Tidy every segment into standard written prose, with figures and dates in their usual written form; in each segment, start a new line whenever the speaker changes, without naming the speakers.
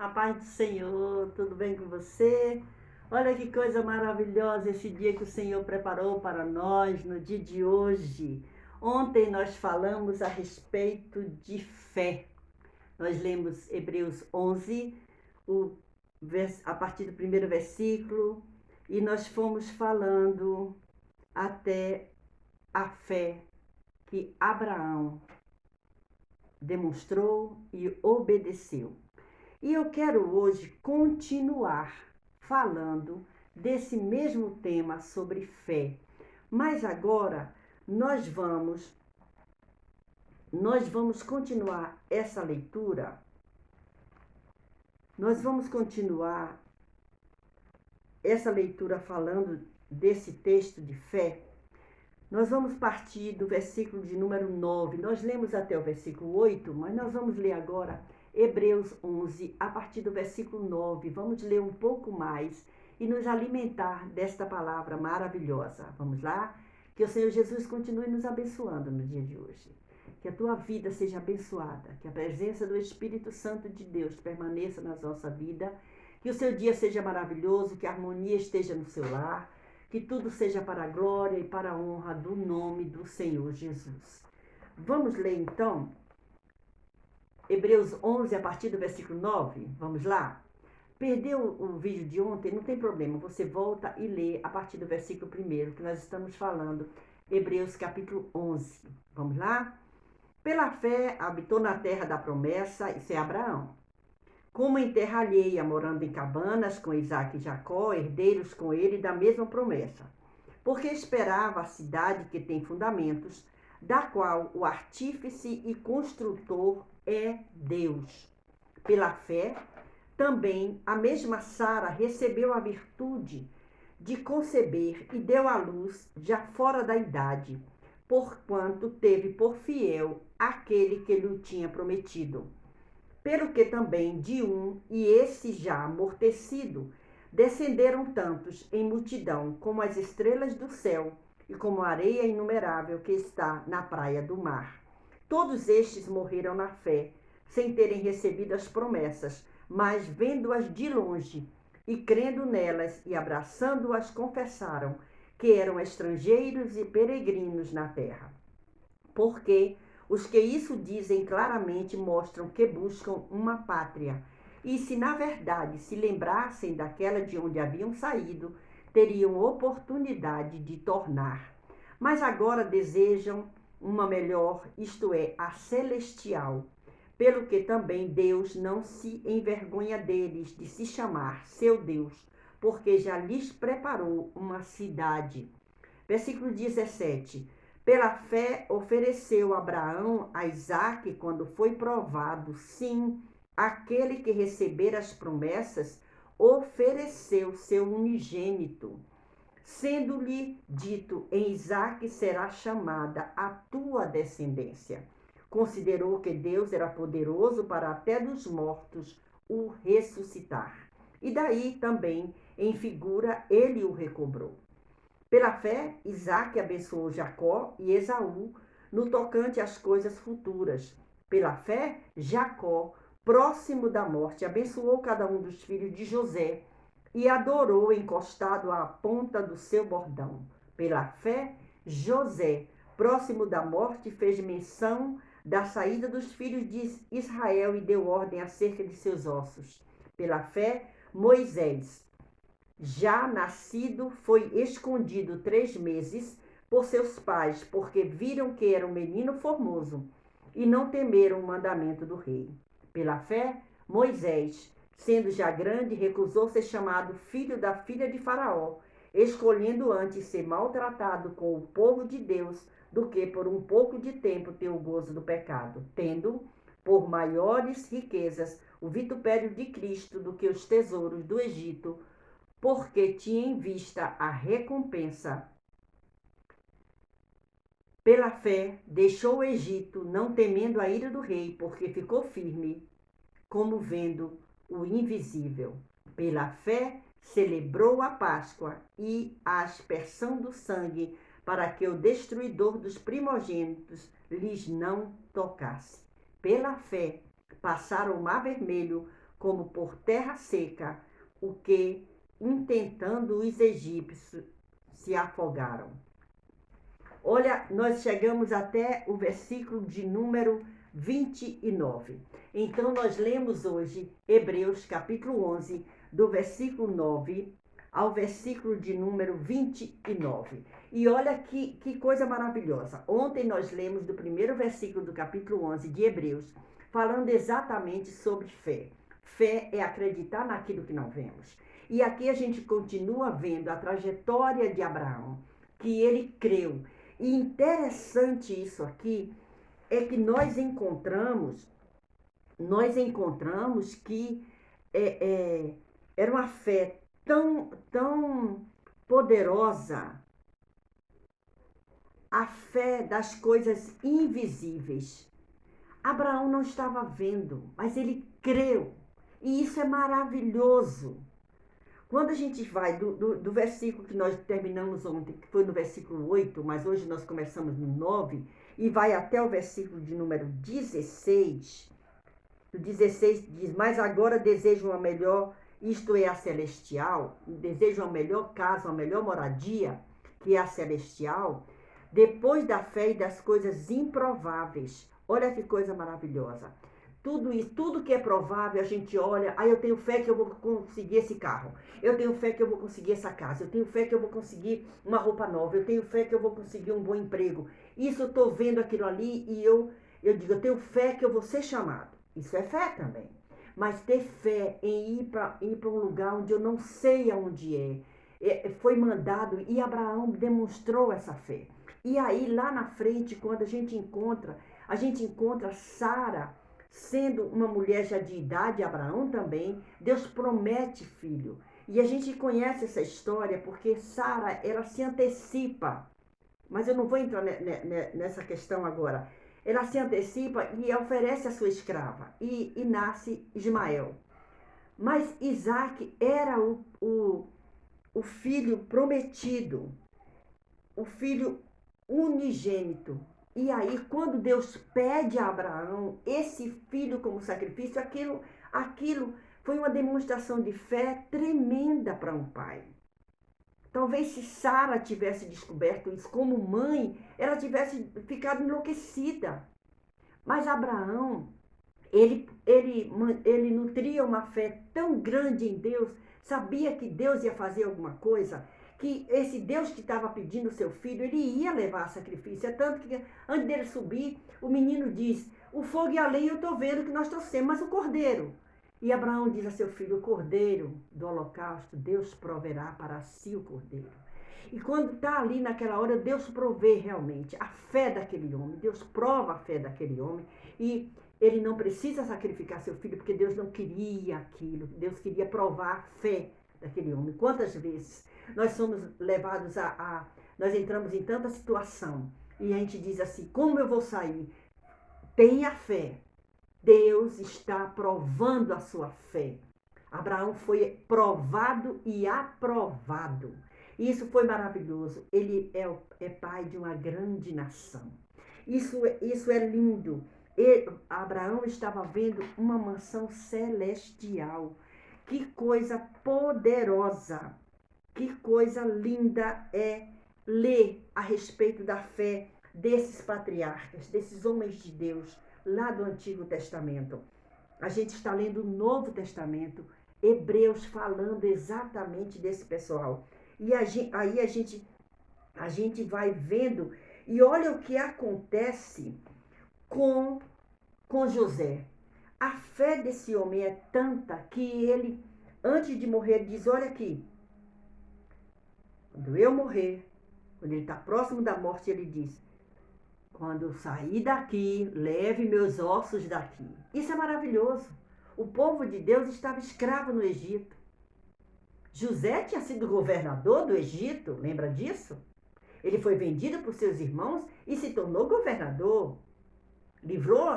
A paz do Senhor, tudo bem com você? Olha que coisa maravilhosa esse dia que o Senhor preparou para nós no dia de hoje. Ontem nós falamos a respeito de fé. Nós lemos Hebreus 11, a partir do primeiro versículo, e nós fomos falando até a fé que Abraão demonstrou e obedeceu. E eu quero hoje continuar falando desse mesmo tema sobre fé. Mas agora nós vamos continuar essa leitura. Nós vamos continuar essa leitura falando desse texto de fé. Nós vamos partir do versículo de número 9. Nós lemos até o versículo 8, mas nós vamos ler agora Hebreus 11, a partir do versículo 9. Vamos ler um pouco mais e nos alimentar desta palavra maravilhosa. Vamos lá? Que o Senhor Jesus continue nos abençoando no dia de hoje. Que a tua vida seja abençoada. Que a presença do Espírito Santo de Deus permaneça na nossa vida. Que o seu dia seja maravilhoso. Que a harmonia esteja no seu lar. Que tudo seja para a glória e para a honra do nome do Senhor Jesus. Vamos ler então Hebreus 11, a partir do versículo 9. Vamos lá? Perdeu o vídeo de ontem? Não tem problema. Você volta e lê a partir do versículo 1, que nós estamos falando. Hebreus capítulo 11. Vamos lá? Pela fé habitou na terra da promessa, isso é Abraão. Como em terra alheia, morando em cabanas com Isaque e Jacó, herdeiros com ele da mesma promessa. Porque esperava a cidade que tem fundamentos, da qual o artífice e construtor é Deus. Pela fé, também a mesma Sara recebeu a virtude de conceber e deu à luz já fora da idade, porquanto teve por fiel aquele que lhe tinha prometido. Pelo que também de um, e esse já amortecido, descenderam tantos em multidão como as estrelas do céu e como a areia inumerável que está na praia do mar. Todos estes morreram na fé, sem terem recebido as promessas, mas vendo-as de longe e crendo nelas e abraçando-as, confessaram que eram estrangeiros e peregrinos na terra. Porque os que isso dizem claramente mostram que buscam uma pátria. E se na verdade se lembrassem daquela de onde haviam saído, teriam oportunidade de tornar. Mas agora desejam uma melhor, isto é, a celestial. Pelo que também Deus não se envergonha deles de se chamar seu Deus, porque já lhes preparou uma cidade. Versículo 17. Pela fé ofereceu Abraão a Isaque quando foi provado. Sim, aquele que recebera as promessas ofereceu seu unigênito, sendo-lhe dito: em Isaque será chamada a tua descendência. Considerou que Deus era poderoso para até dos mortos o ressuscitar. E daí também, em figura, ele o recobrou. Pela fé, Isaque abençoou Jacó e Esaú no tocante às coisas futuras. Pela fé, Jacó, próximo da morte, abençoou cada um dos filhos de José e adorou encostado à ponta do seu bordão. Pela fé, José, próximo da morte, fez menção da saída dos filhos de Israel e deu ordem acerca de seus ossos. Pela fé, Moisés, já nascido, foi escondido 3 meses por seus pais, porque viram que era um menino formoso e não temeram o mandamento do rei. Pela fé, Moisés, sendo já grande, recusou ser chamado filho da filha de Faraó, escolhendo antes ser maltratado com o povo de Deus do que por um pouco de tempo ter o gozo do pecado, tendo por maiores riquezas o vitupério de Cristo do que os tesouros do Egito, porque tinha em vista a recompensa. Pela fé, deixou o Egito, não temendo a ira do rei, porque ficou firme, como vendo o invisível. Pela fé, celebrou a Páscoa e a aspersão do sangue, para que o destruidor dos primogênitos lhes não tocasse. Pela fé, passaram o mar vermelho como por terra seca, o que, intentando os egípcios, se afogaram. Olha, nós chegamos até o versículo de número 29. Então, nós lemos hoje Hebreus capítulo 11, do versículo 9 ao versículo de número 29. E olha que coisa maravilhosa. Ontem nós lemos do primeiro versículo do capítulo 11 de Hebreus, falando exatamente sobre fé. Fé é acreditar naquilo que não vemos. E aqui a gente continua vendo a trajetória de Abraão, que ele creu. E interessante isso aqui é que nós encontramos que era uma fé tão poderosa, a fé das coisas invisíveis. Abraão não estava vendo, mas ele creu. E isso é maravilhoso. Quando a gente vai do versículo que nós terminamos ontem, que foi no versículo 8, mas hoje nós começamos no 9, e vai até o versículo de número 16, do 16 diz, mas agora desejo uma melhor, isto é a celestial, desejo uma melhor casa, uma melhor moradia, que é a celestial, depois da fé e das coisas improváveis. Olha que coisa maravilhosa. Tudo isso, tudo que é provável, a gente olha, eu tenho fé que eu vou conseguir esse carro, eu tenho fé que eu vou conseguir essa casa, eu tenho fé que eu vou conseguir uma roupa nova, eu tenho fé que eu vou conseguir um bom emprego. Isso eu estou vendo aquilo ali e eu digo, eu tenho fé que eu vou ser chamado. Isso é fé também. Mas ter fé em ir para um lugar onde eu não sei aonde foi mandado, e Abraão demonstrou essa fé. E aí lá na frente, quando a gente encontra Sara, sendo uma mulher já de idade, Abraão também, Deus promete filho. E a gente conhece essa história porque Sara, ela se antecipa. Mas eu não vou entrar nessa questão agora. Ela se antecipa e oferece a sua escrava. E nasce Ismael. Mas Isaac era o filho prometido, o filho unigênito. E aí, quando Deus pede a Abraão esse filho como sacrifício, aquilo foi uma demonstração de fé tremenda para um pai. Talvez se Sara tivesse descoberto isso como mãe, ela tivesse ficado enlouquecida. Mas Abraão, ele nutria uma fé tão grande em Deus, sabia que Deus ia fazer alguma coisa, que esse Deus que estava pedindo seu filho, ele ia levar a sacrifício. É tanto que antes dele subir, o menino diz, o fogo e a lenha eu estou vendo que nós trouxemos, mas o cordeiro. E Abraão diz a seu filho, o cordeiro do holocausto, Deus proverá para si o cordeiro. E quando está ali naquela hora, Deus provê realmente a fé daquele homem. Deus prova a fé daquele homem. E ele não precisa sacrificar seu filho, porque Deus não queria aquilo. Deus queria provar a fé daquele homem. Quantas vezes nós somos levados nós entramos em tanta situação e a gente diz assim, como eu vou sair? Tenha fé. Deus está provando a sua fé. Abraão foi provado e aprovado. Isso foi maravilhoso. Ele é pai de uma grande nação. Isso é lindo. Abraão estava vendo uma mansão celestial. Que coisa poderosa. Que coisa linda é ler a respeito da fé desses patriarcas, desses homens de Deus, lá do Antigo Testamento. A gente está lendo o Novo Testamento, Hebreus falando exatamente desse pessoal. E aí a gente vai vendo, e olha o que acontece com José. A fé desse homem é tanta que ele, antes de morrer, diz, olha aqui, quando eu morrer, quando ele está próximo da morte, ele diz, quando eu sair daqui, leve meus ossos daqui. Isso é maravilhoso. O povo de Deus estava escravo no Egito. José tinha sido governador do Egito, lembra disso? Ele foi vendido por seus irmãos e se tornou governador. Livrou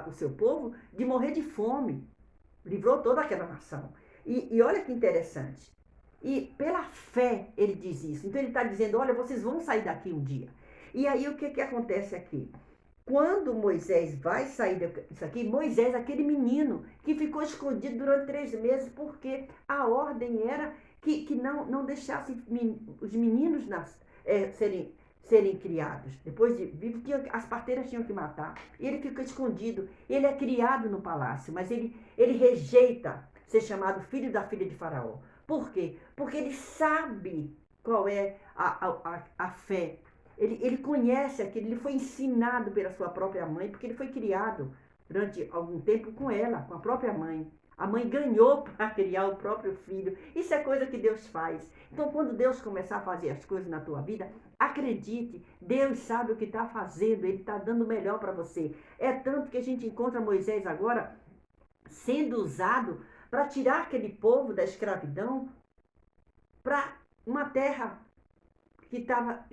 o seu povo de morrer de fome. Livrou toda aquela nação. E olha que interessante. E pela fé ele diz isso. Então ele está dizendo, olha, vocês vão sair daqui um dia. E aí o que acontece aqui? quando Moisés vai sair disso aqui, Moisés, aquele menino que ficou escondido durante 3 meses, porque a ordem era que não deixasse os meninos serem criados. Depois de vivo, as parteiras tinham que matar. E ele fica escondido. Ele é criado no palácio, mas ele rejeita ser chamado filho da filha de Faraó. Por quê? Porque ele sabe qual é a fé. Ele conhece aquilo, ele foi ensinado pela sua própria mãe, porque ele foi criado durante algum tempo com ela, com a própria mãe. A mãe ganhou para criar o próprio filho. Isso é coisa que Deus faz. Então, quando Deus começar a fazer as coisas na tua vida, acredite, Deus sabe o que está fazendo, Ele está dando o melhor para você. É tanto que a gente encontra Moisés agora sendo usado para tirar aquele povo da escravidão para uma terra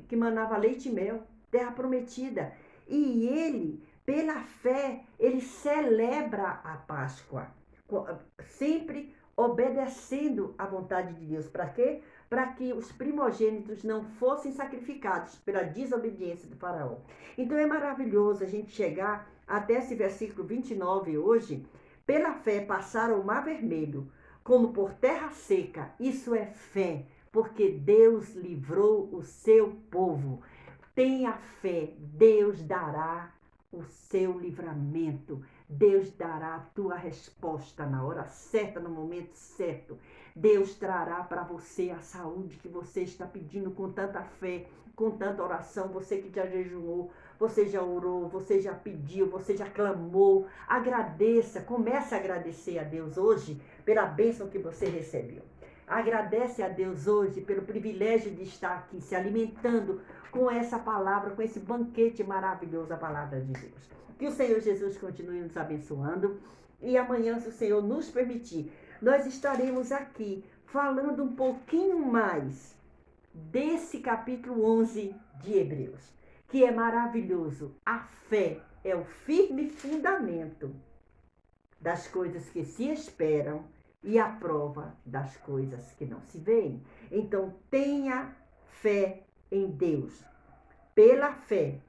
que manava leite e mel, terra prometida. E ele, pela fé, ele celebra a Páscoa, sempre obedecendo à vontade de Deus. Para quê? Para que os primogênitos não fossem sacrificados pela desobediência do faraó. Então é maravilhoso a gente chegar até esse versículo 29 hoje. Pela fé passaram o mar vermelho, como por terra seca. Isso é fé, porque Deus livrou o seu povo. Tenha fé, Deus dará o seu livramento. Deus dará a tua resposta na hora certa, no momento certo. Deus trará para você a saúde que você está pedindo com tanta fé, com tanta oração. Você que já jejuou, você já orou, você já pediu, você já clamou. Agradeça, comece a agradecer a Deus hoje pela bênção que você recebeu. Agradece a Deus hoje pelo privilégio de estar aqui se alimentando com essa palavra, com esse banquete maravilhoso, a palavra de Deus. Que o Senhor Jesus continue nos abençoando e amanhã, se o Senhor nos permitir, nós estaremos aqui falando um pouquinho mais desse capítulo 11 de Hebreus, que é maravilhoso. A fé é o firme fundamento das coisas que se esperam e a prova das coisas que não se veem. Então, tenha fé em Deus. Pela fé,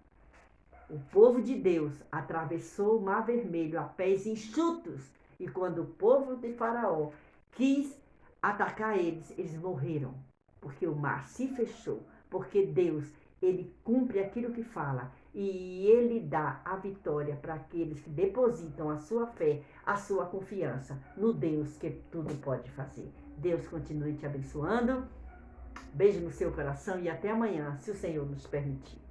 o povo de Deus atravessou o Mar Vermelho a pés enxutos. E quando o povo de Faraó quis atacar eles, eles morreram. Porque o mar se fechou. Porque Deus, ele cumpre aquilo que fala. E ele dá a vitória para aqueles que depositam a sua fé, a sua confiança no Deus que tudo pode fazer. Deus continue te abençoando. Beijo no seu coração e até amanhã, se o Senhor nos permitir.